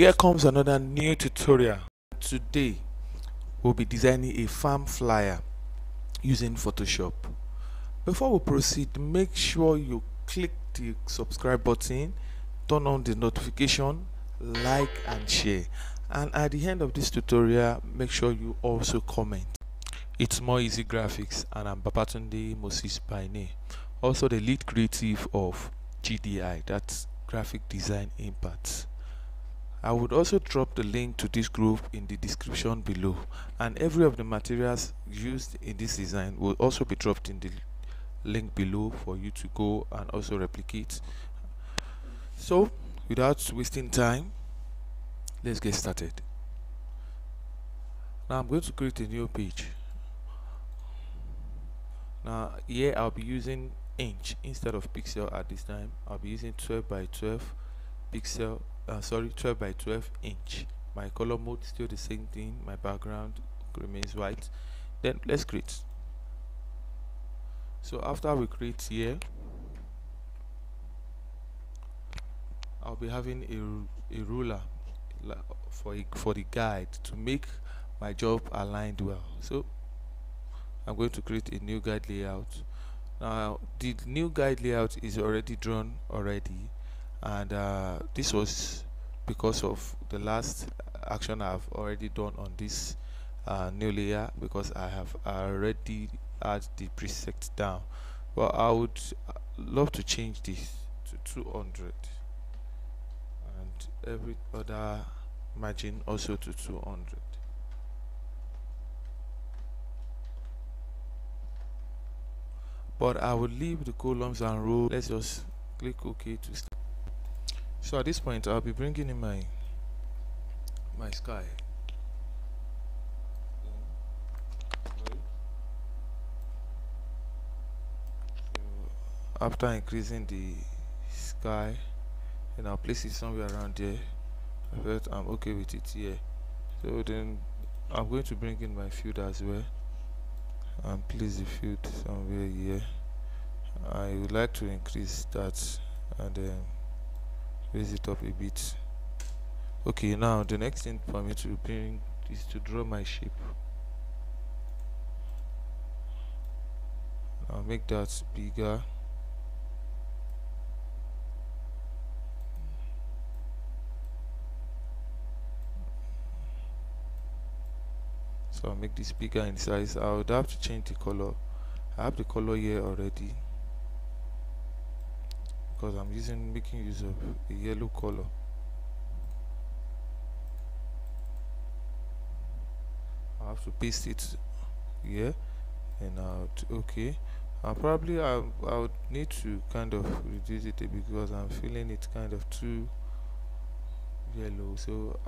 Here comes another new tutorial. Today we'll be designing a farm flyer using Photoshop. Before we proceed, make sure you click the subscribe button, turn on the notification, like and share. And at the end of this tutorial, make sure you also comment. It's More Easy Graphics, and I'm Babatunde Moses by name. Also the lead creative of GDI, that's Graphic Design Impact. I would also drop the link to this group in the description below, and every of the materials used in this design will also be dropped in the link below for you to go and also replicate. So without wasting time, let's get started. Now I'm going to create a new page. Now here I'll be using inch instead of pixel. At this time I'll be using 12 by 12 pixel, 12 by 12 inch. My color mode still the same thing, my background remains white. Then let's create. So after we create here, I'll be having a ruler for the guide to make my job aligned well. So I'm going to create a new guide layout. Now the new guide layout is already drawn already, and this was because of the last action I've already done on this new layer, because I have already had the preset down. But I would love to change this to 200 and every other margin also to 200. But I will leave the columns and rows. Let's just click OK to start. So at this point I'll be bringing in my sky. So after increasing the sky, then I'll place it somewhere around there. I felt I'm okay with it here. So then I'm going to bring in my field as well and place the field somewhere here. I would like to increase that and then raise it up a bit. Okay, now the next thing for me to bring is to draw my shape. I'll make that bigger. So I'll make this bigger in size. I would have to change the color. I have the color here already, because I'm making use of a yellow color. I have to paste it here and out. Okay, probably I would need to kind of reduce it a bit because I'm feeling it kind of too yellow. So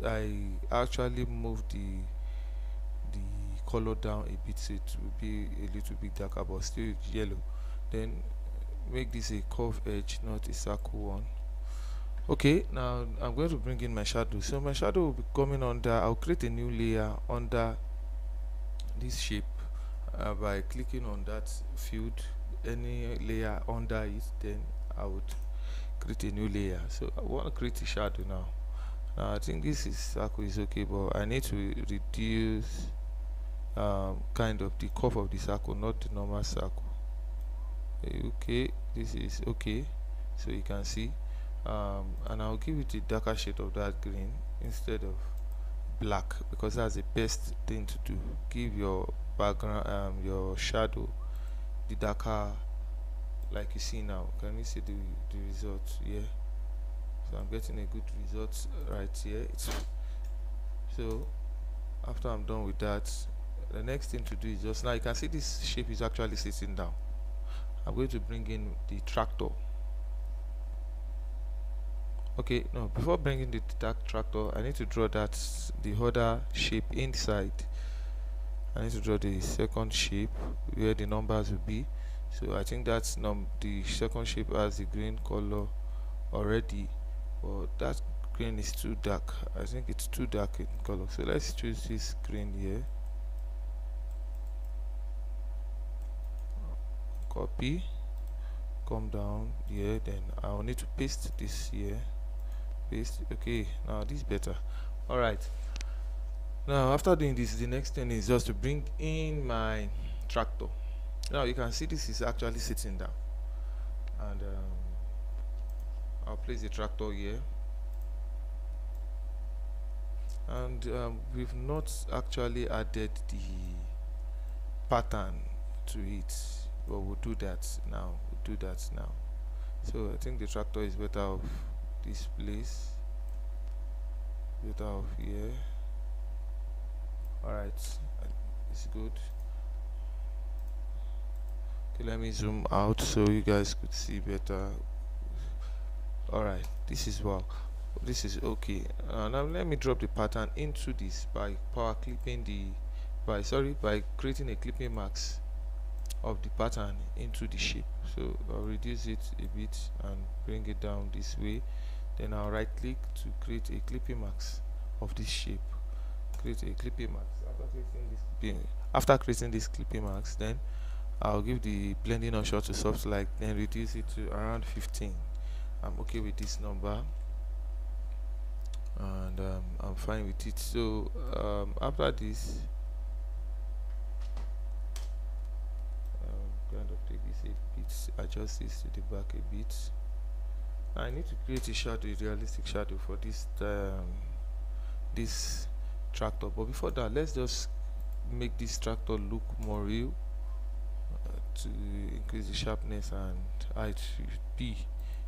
I actually moved the color down a bit, so it will be a little bit darker but still yellow. Then make this a curved edge, not a circle one. Okay, now I'm going to bring in my shadow. So my shadow will be coming under. I'll create a new layer under this shape by clicking on that field, any layer under it. Then I would create a new layer. So I want to create a shadow now. Now I think this circle is okay, but I need to reduce kind of the curve of the circle, not the normal circle. Okay, this is okay, so you can see, and I'll give it a darker shade of that green instead of black, because that's the best thing to do. Give your background, your shadow, the darker, like you see now. Can you see the result here? So I'm getting a good result right here. So after I'm done with that, the next thing to do is just, now you can see this shape is actually sitting down. I'm going to bring in the tractor. Okay, no, before bringing the tractor, I need to draw the other shape inside. I need to draw the second shape where the numbers will be. So I think that's the second shape has the green color already, but that green is too dark. I think it's too dark in color, so let's choose this green here. Copy, come down here, then I'll need to paste this here. paste. Okay, now this is better. All right, now after doing this, the next thing is just to bring in my tractor. Now you can see this is actually sitting down, and I'll place the tractor here, and we've not actually added the pattern to it, but we'll do that now. So I think the tractor is better off this place, better off here. All right, it's good. Okay, let me zoom out so you guys could see better. All right, this is wow, this is okay. Now let me drop the pattern into this by power clipping the by creating a clipping mask of the pattern into the shape. So I'll reduce it a bit and bring it down this way. Then I'll right click to create a clipping mask of this shape. Create a clipping mask. After creating this clipping mask, then I'll give the blending option to soft light, then reduce it to around 15. I'm okay with this number, and I'm fine with it. So after this, kind of take this a bit, adjust this to the back a bit. I need to create a shadow, a realistic shadow for this tractor. But before that, let's just make this tractor look more real. To increase the sharpness and height should be.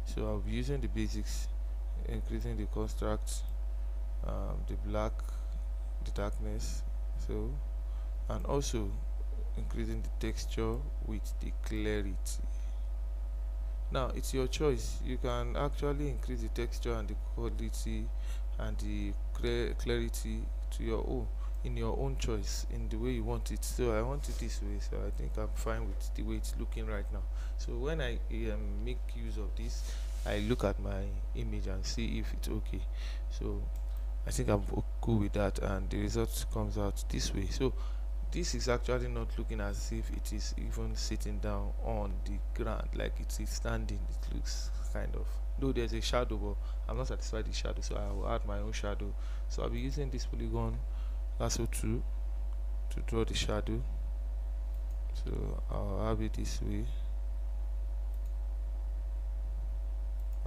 So I'll be using the basics, increasing the contrast, the black, the darkness, so, and also increasing the texture with the clarity. Now it's your choice. You can actually increase the texture and the quality and the clarity to your own, in your own choice, in the way you want it. So I want it this way, so I think I'm fine with the way it's looking right now. So when I make use of this, I look at my image and see if it's okay. So I think I'm cool with that, and the result comes out this way. So this is actually not looking as if it is even sitting down on the ground, like it is standing. It looks kind of, though there's a shadow, but I'm not satisfied with the shadow, so I will add my own shadow. So I'll be using this polygon lasso tool to draw the shadow. So I'll have it this way.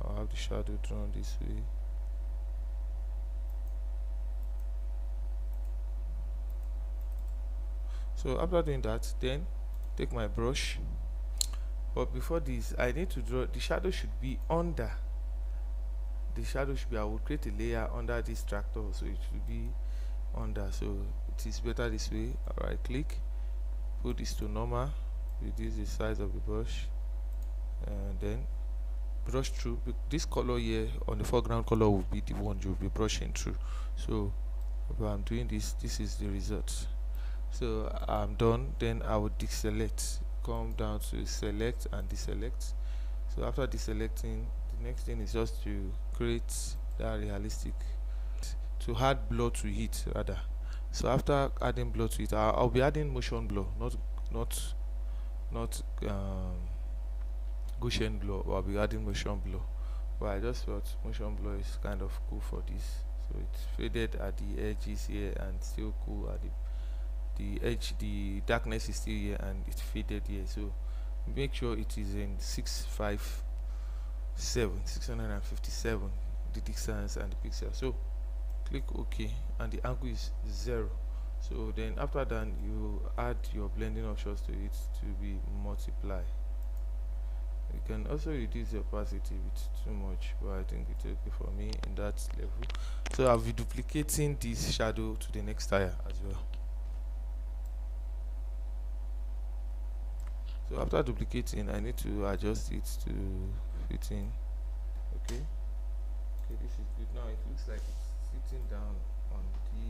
I'll have the shadow drawn this way. So after doing that, then take my brush, but before this I need to draw the shadow. Should be under the shadow should be I will create a layer under this tractor, so it should be under. So it is better this way. Right click, put this to normal, reduce the size of the brush, and then brush through. This color here on the foreground color will be the one you'll be brushing through. So if I'm doing this, this is the result. So I'm done. Then I will deselect, come down to select and deselect. So after deselecting, the next thing is just to create that realistic, to add blur to it rather. So after adding blur to it, I'll be adding motion blur, not Gaussian blur. I'll be adding motion blur, but I just thought motion blur is kind of cool for this. So it's faded at the edges here and still cool at the edge. The darkness is still here and it's faded here. So make sure it is in 657 the distance and the pixel. So click OK, and the angle is 0. So then after that, you add your blending options to it to be multiply. You can also reduce the opacity if it's too much, but I think it's okay for me in that level. So I'll be duplicating this shadow to the next tire as well. So after duplicating, I need to adjust it to fit in. Okay, this is good. Now it looks like it's sitting down on the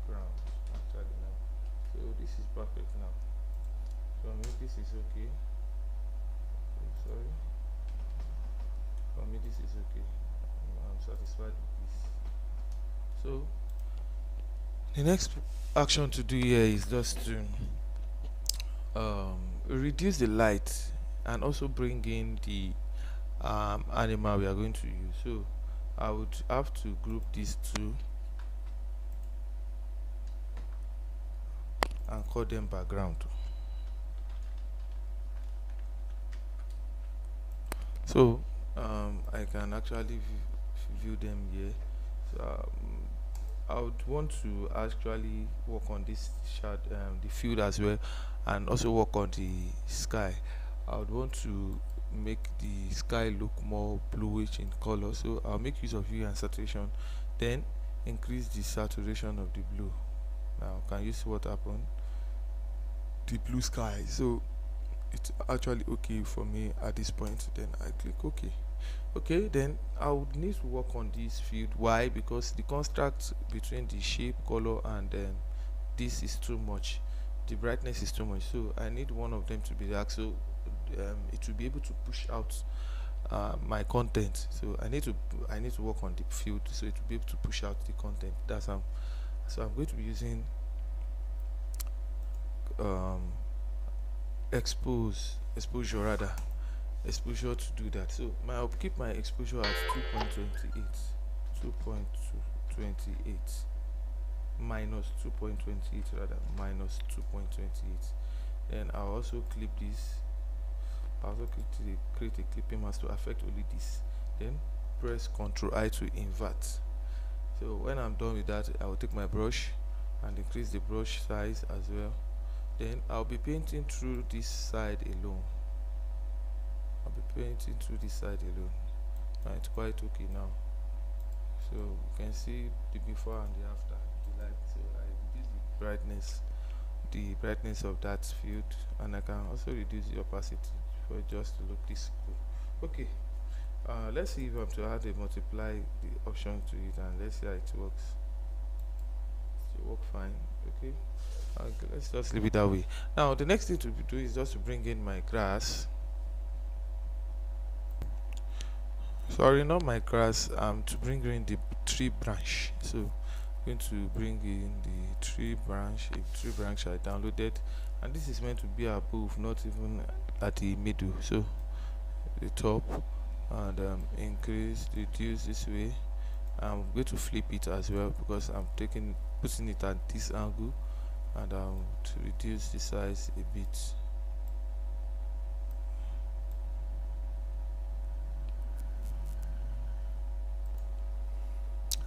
ground actually now. So this is perfect now. So I mean, this is okay. Sorry, for me this is okay. I'm satisfied with this. So the next action to do here is just to reduce the light and also bring in the animal we are going to use. So I would have to group these two and call them background. So I can actually view them here. So I would want to actually work on this the field as well, and also work on the sky. I would want to make the sky look more bluish in color, so I'll make use of hue and saturation, then increase the saturation of the blue. Now can you see what happened? The blue sky. So it's actually okay for me at this point. Then I click OK. Okay, then I would need to work on this field. Why? Because the contrast between the shape, color, and this is too much. The brightness is too much, so I need one of them to be dark, so it will be able to push out my content. So I need to work on the field, so it will be able to push out the content. That's so I'm going to be using um, exposure rather, exposure to do that. So I'll keep my exposure at 2.28, 2.28 minus 2.28 rather, minus 2.28. Then I'll also clip this. I'll also create a clipping mask to affect only this. Then press Ctrl I to invert. So when I'm done with that, I will take my brush and increase the brush size as well. Then I'll be painting through this side alone. I'll be painting through this side alone. Now it's quite okay now. So you can see the before and the after. The light. So I reduce the brightness of that field, and I can also reduce the opacity for it just to look this cool. Okay. Let's see if I'm to add a multiply the option to it, and let's see how it works. It work fine. Okay. Let's just leave it that way. Now the next thing to do is just to bring in my grass. Sorry, not my grass. To bring in the tree branch. So I'm going to bring in the tree branch, a tree branch I downloaded, and this is meant to be above, not even at the middle. So the top, and reduce this way. I'm going to flip it as well because I'm putting it at this angle, and to reduce the size a bit.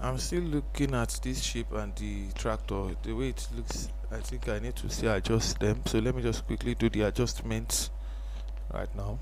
I'm still looking at this shape and the tractor, the way it looks. I think I need to still adjust them, so let me just quickly do the adjustments right now.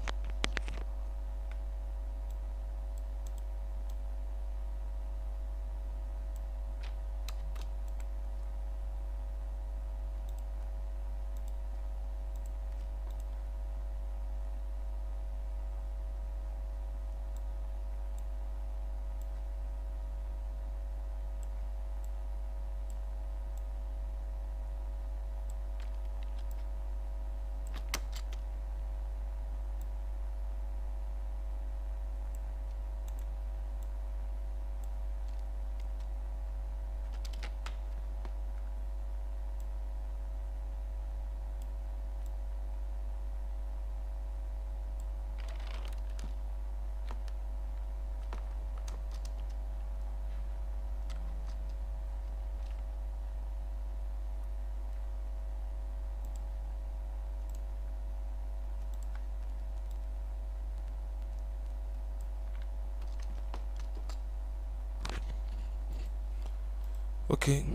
Okay,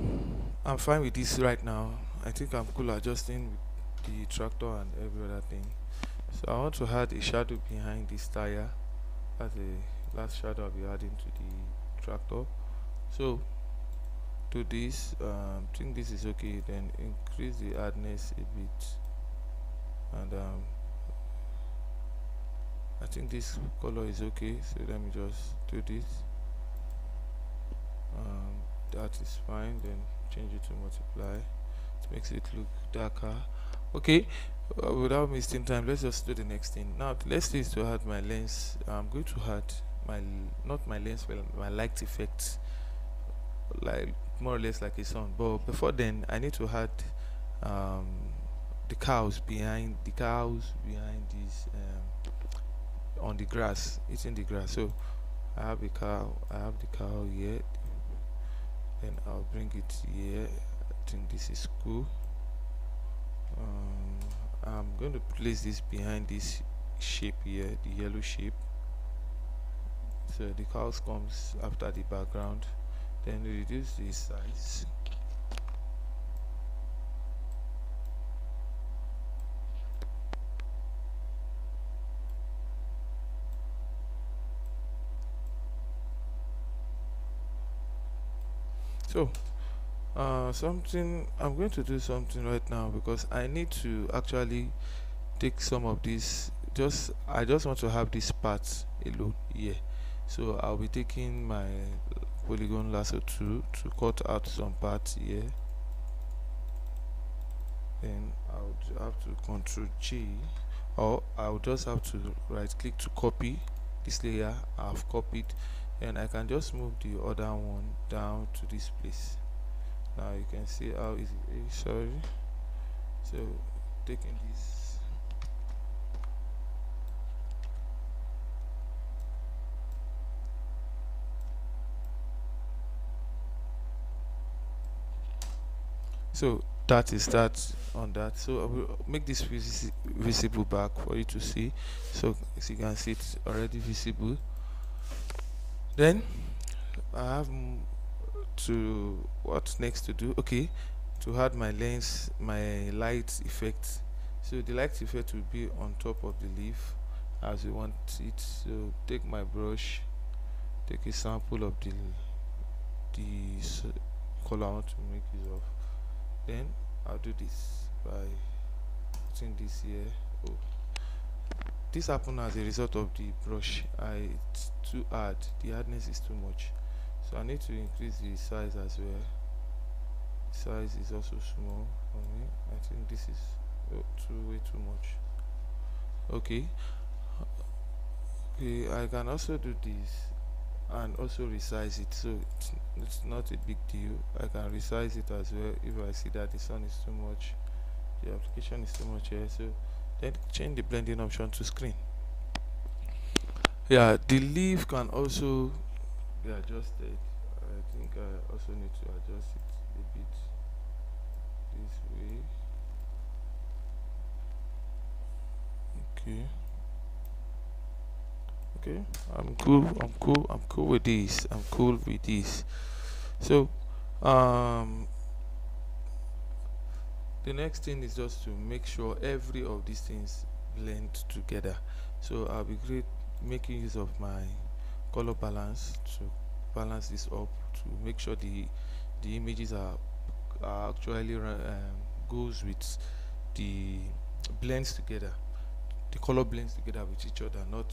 I'm fine with this right now. I think I'm cool adjusting with the tractor and every other thing. So I want to add a shadow behind this tire. That's the last shadow I'll be adding to the tractor. So to this, think this is okay. Then increase the hardness a bit, and I think this color is okay. So let me just do this. That is fine. Then change it to multiply. It makes it look darker. Okay, without wasting time, let's just do the next thing. Now let's say to add my lens. I'm going to add my not my lens, but my light effect, like more or less like a sun. But before then, I need to add the cows behind this on the grass, eating the grass. So I have the cow here, then I'll bring it here. I think this is cool. I'm going to place this behind this shape here, the yellow shape. So the cows comes after the background. Then reduce the size. So something I'm going to do something right now, because I need to actually take some of this. I just want to have this part alone here. So I'll be taking my polygon lasso tool to cut out some parts here. Then I would have to Ctrl G, or I would just have to right click to copy this layer I've copied, and I can just move the other one down to this place. Now you can see how easy it is. Sorry. So taking this, so that is that on that. So I will make this visible back for you to see. So as you can see, it's already visible. Then I have to what's next to do. Okay, to add my lens, my light effect. So the light effect will be on top of the leaf as you want it. So take my brush, take a sample of the color I want to make use of. Then I'll do this by putting this here. Oh, this happened as a result of the brush. It's too hard, the hardness is too much, so I need to increase the size as well. The size is also small for me. I think this is way too much. Okay, I can also do this and also resize it, so it's not a big deal. I can resize it as well if I see that the sun is too much, the application is too much here. So then change the blending option to screen. Yeah, the leaf can also be adjusted. I think I also need to adjust it a bit this way. Okay, okay, I'm cool with this. I'm cool with this. So um the next thing is just to make sure every of these things blend together. So I'll be making use of my color balance to balance this up, to make sure the images are actually goes with the blends together, the color blends together with each other, not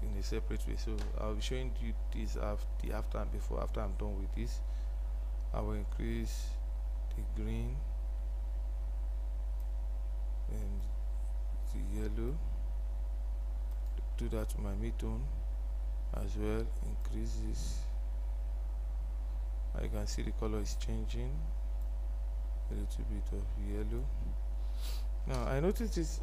in a separate way. So I'll be showing you this the after and before. After I'm done with this, I will increase the green and the yellow, do that to my mid-tone as well, increase this. I can see the color is changing, a little bit of yellow. Now I noticed this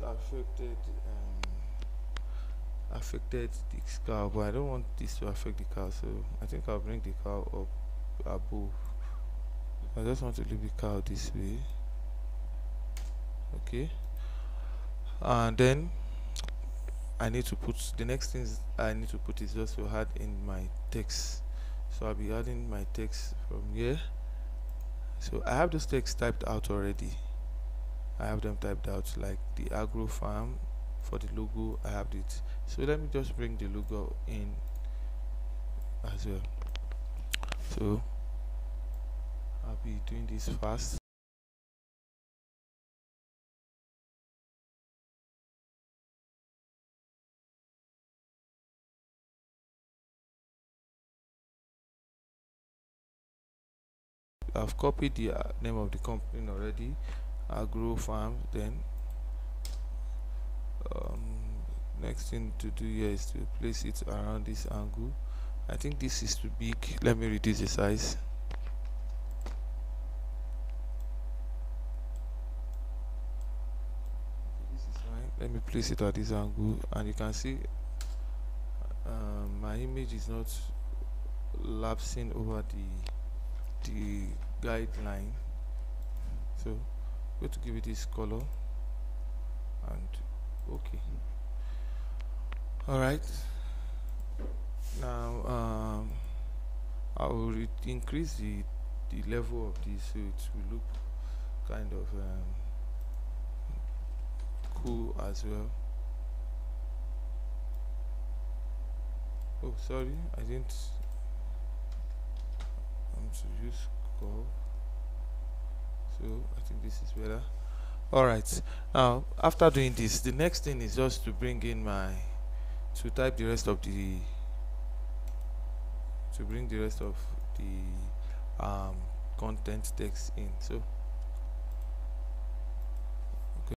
affected the cow, but I don't want this to affect the cow, so I think I'll bring the cow up above. I just want to leave the cow this way. Okay, and then I need to put the next things I need to put is just to add in my text. So I'll be adding my text from here. So I have those text typed out already. I have them typed out, like the agro farm. For the logo I have it, so let me just bring the logo in as well. So I'll be doing this fast. I've copied the name of the company already, agro farm. Then next thing to do here is to place it around this angle. I think this is too big, let me reduce the size. This is fine, let me place it at this angle, and you can see my image is not lapsing over the guideline. So go to give it this color, and okay. All right. Now I will increase the level of this so it will look kind of cool as well. Oh, sorry, I didn't. I'm to use curve. So I think this is better. All right. Now after doing this, the next thing is just to bring in my to type the rest of the to bring the rest of the content text in. So okay.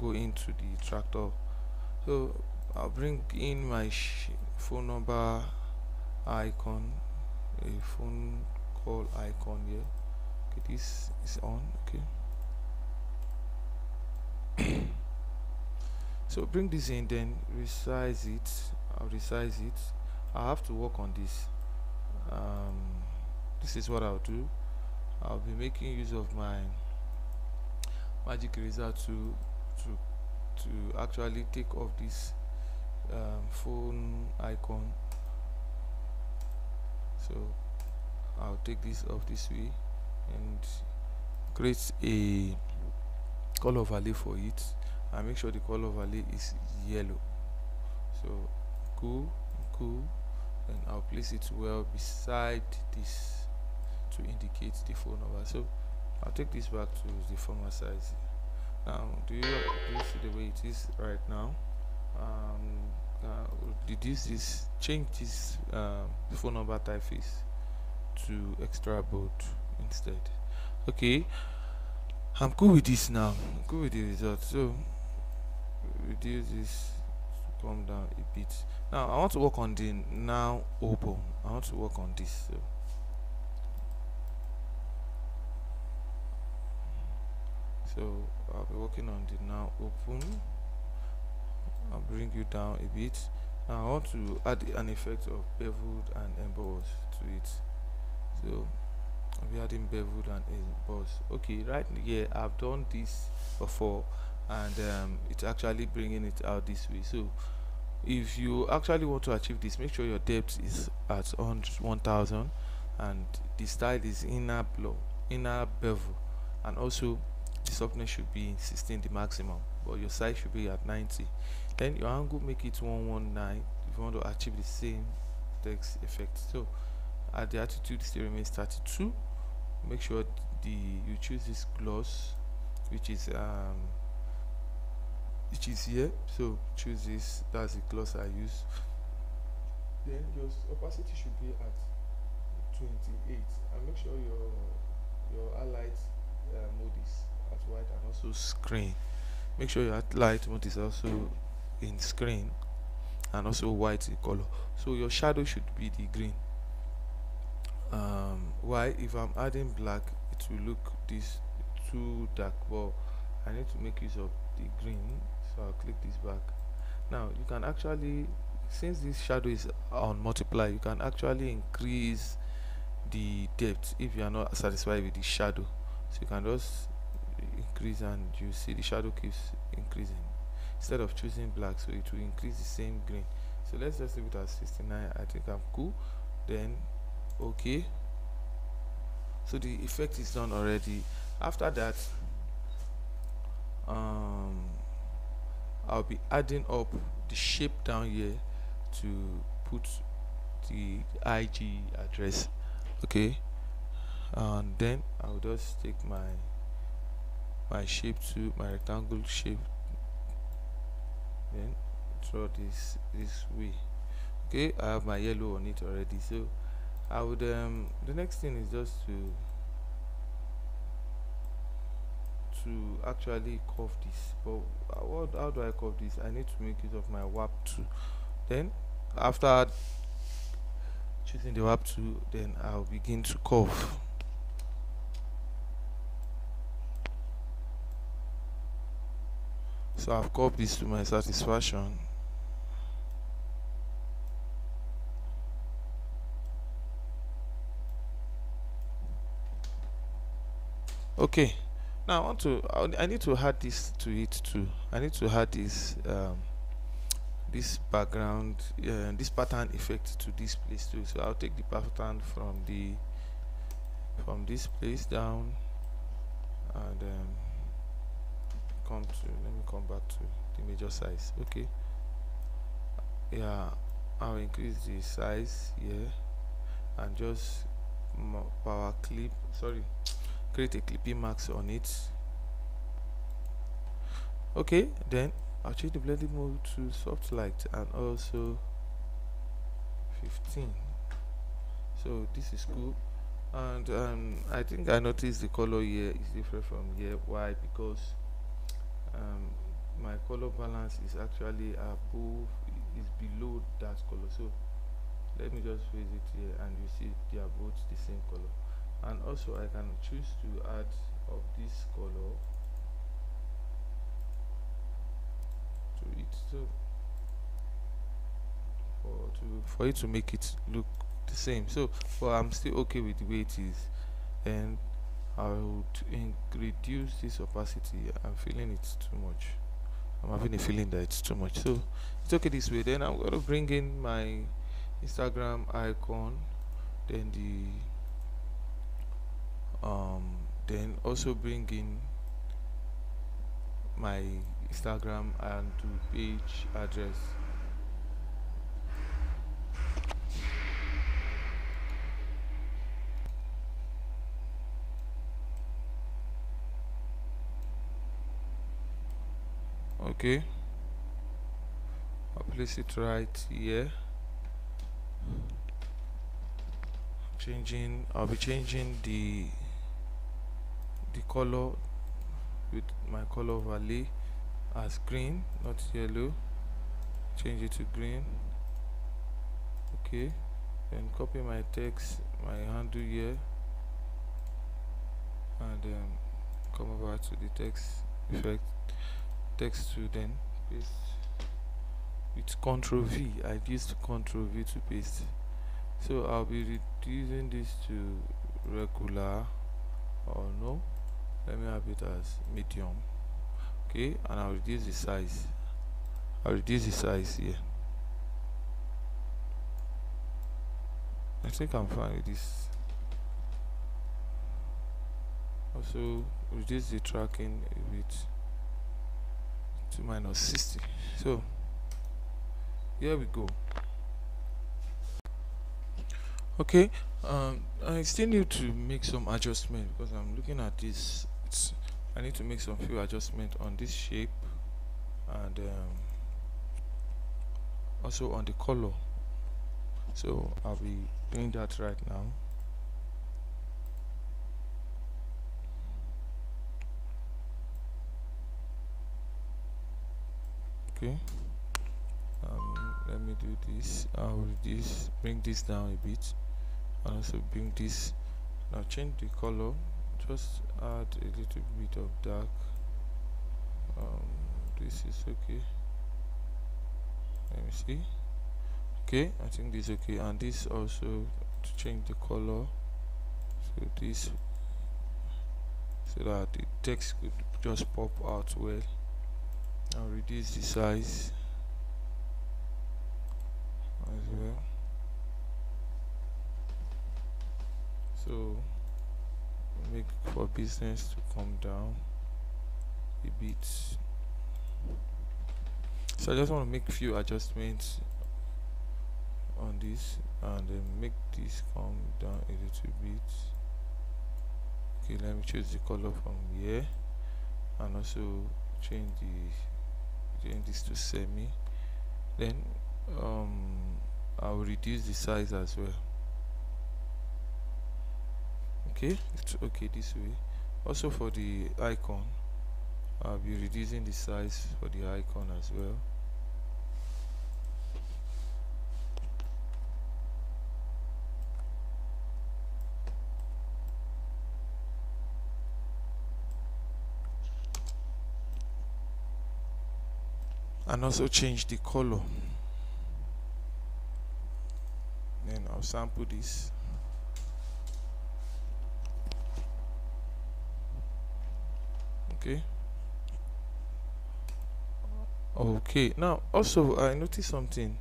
Go into the tractor. So I'll bring in my phone number icon, a phone call icon here. Okay, this is on. Okay. So bring this in, then resize it. I'll resize it. I have to work on this. um, this is what I'll do. I'll be making use of my magic eraser to actually take off this phone icon. So I'll take this off this way and create a color overlay for it, and make sure the color overlay is yellow. So cool, cool, and I'll place it well beside this to indicate the phone number. So I'll take this back to the former size. Now do you see the way it is right now? Reduce this, change this phone number typeface to extra bold instead. Okay, I'm cool with this now. I'm cool with the result. So reduce this to come down a bit. Now I want to work on the now open. I want to work on this. So I'll be working on the now open. I'll bring you down a bit. Now I want to add an effect of beveled and embossed to it. So I'll be adding beveled and embossed. Okay, right here I've done this before, and it's actually bringing it out this way. So if you actually want to achieve this, make sure your depth is at 1000 and the style is inner bevel, and also the softness should be 16, the maximum, but your size should be at 90. Then your angle, make it 119 if you want to achieve the same text effect. So at the altitude still remains 32. Make sure you choose this gloss, which is here. So choose this, that's the gloss I use. Then your opacity should be at 28, and make sure your highlight mode is at white, and also screen. Make sure your light mode is also in screen and also white in color. So your shadow should be the green. Why? If I'm adding black, it will look this too dark, but I need to make use of the green. So I'll click this back. Now you can actually, since this shadow is on multiply, you can actually increase the depth if you are not satisfied with the shadow. So you can just increase, and you see the shadow keeps increasing instead of choosing black, so it will increase the same green. So let's just leave it at 69. I think I'm cool. Then okay, so the effect is done already. After that, I'll be adding up the shape down here to put the IG address. Okay, and then I'll just take my shape to my rectangle shape, then draw this way. Okay, I have my yellow on it already. So I would the next thing is just to actually curve this. But how do I curve this? I need to make use of my warp tool. Then after choosing the warp tool, then I'll begin to curve. So I've curved this to my satisfaction. Okay, now I need to add this to it too. I need to add this background, this pattern effect to this place too. So I'll take the pattern from this place down, and let me come back to the major size. Okay, yeah, I'll increase the size here and just power clip, sorry, create a clipping marks on it. Okay, then I'll change the blending mode to soft light and also 15. So this is cool. And I think I noticed the color here is different from here. Why? Because my color balance is actually above, is below that color. So let me just raise it here, and you see they are both the same color. And also I can choose to add of this color to it, so for it to make it look the same. So but I'm still okay with the way it is, and I would reduce this opacity. I'm feeling it's too much. I'm having a feeling that it's too much, so it's okay this way. Then I'm going to bring in my Instagram icon, then then also bring in my Instagram and to page address. Okay, I'll place it right here. I'll be changing the color with my color overlay as green, not yellow. Change it to green. Okay, then copy my text, my handle here, and come over to the text effect, text to, then paste with Ctrl V. I've used Ctrl V to paste. So I'll be reducing this to regular, or no, let me have it as medium. Okay, and I'll reduce the size. I'll reduce the size here. I think I'm fine with this. Also reduce the tracking a bit to -60. So here we go. Okay, I still need to make some adjustment because I'm looking at this. I need to make some few adjustment on this shape, and also on the color. So I'll be doing that right now. Okay, let me do this. I'll bring this down a bit, and also bring this. Now change the color, just add a little bit of dark. This is okay. Let me see. Okay, I think this is okay, and this also to change the color, so this, so that the text could just pop out well. I'll reduce the size as well. So make for business to come down a bit. So I just want to make a few adjustments on this, and then make this come down a little bit. Okay, let me choose the color from here, and also change this to semi. Then I'll reduce the size as well. Okay, it's okay this way. Also for the icon, I'll be reducing the size for the icon as well. And also change the color. Then I'll sample this. Okay. Okay, now also I noticed something.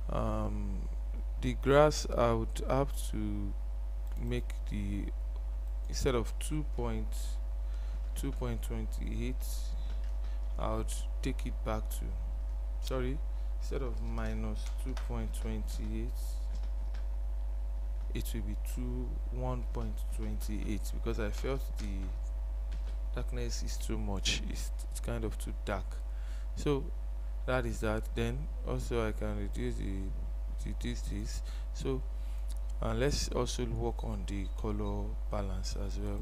The grass, I would have to make the, instead of 2.28, I would take it back to, sorry, instead of minus 2.28, it will be 1.28, because I felt the darkness is too much. It's kind of too dark. So that is that. Then also I can reduce this. So let's also work on the color balance as well.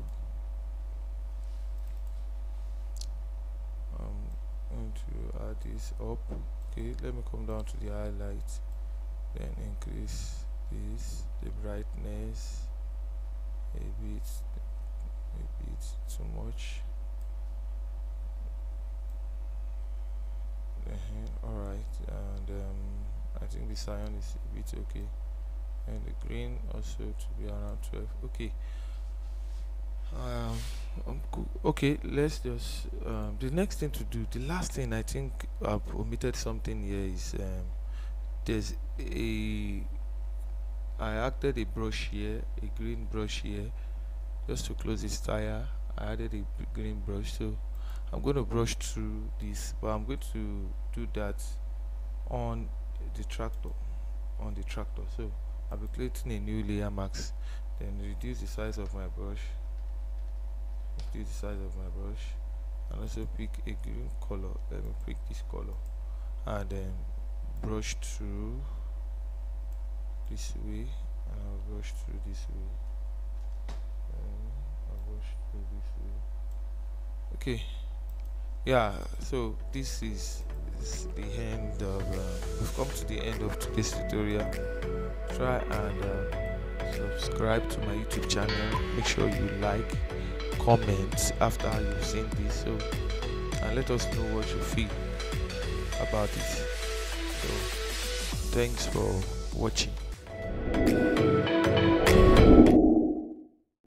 I'm going to add this up. Okay, let me come down to the highlight, then increase this, the brightness a bit too much. Alright, and I think the cyan is a bit okay, and the green also to be around 12. Okay, okay, let's just the next thing to do, the last thing, I think I've omitted something here, is there's a I added a brush here, a green brush here, just to close this tire. I added a green brush, so I'm going to brush through this, but I'm going to do that on the tractor, so I'll be creating a new layer mask, then reduce the size of my brush, and also pick a green color. Let me pick this color, and then brush through this way, and I'll brush through this way, and I'll brush through this way. Okay, yeah, so this is the end of we've come to the end of today's tutorial. Try and subscribe to my YouTube channel. Make sure you like, comment after you've seen this, so, and let us know what you feel about it. So thanks for watching.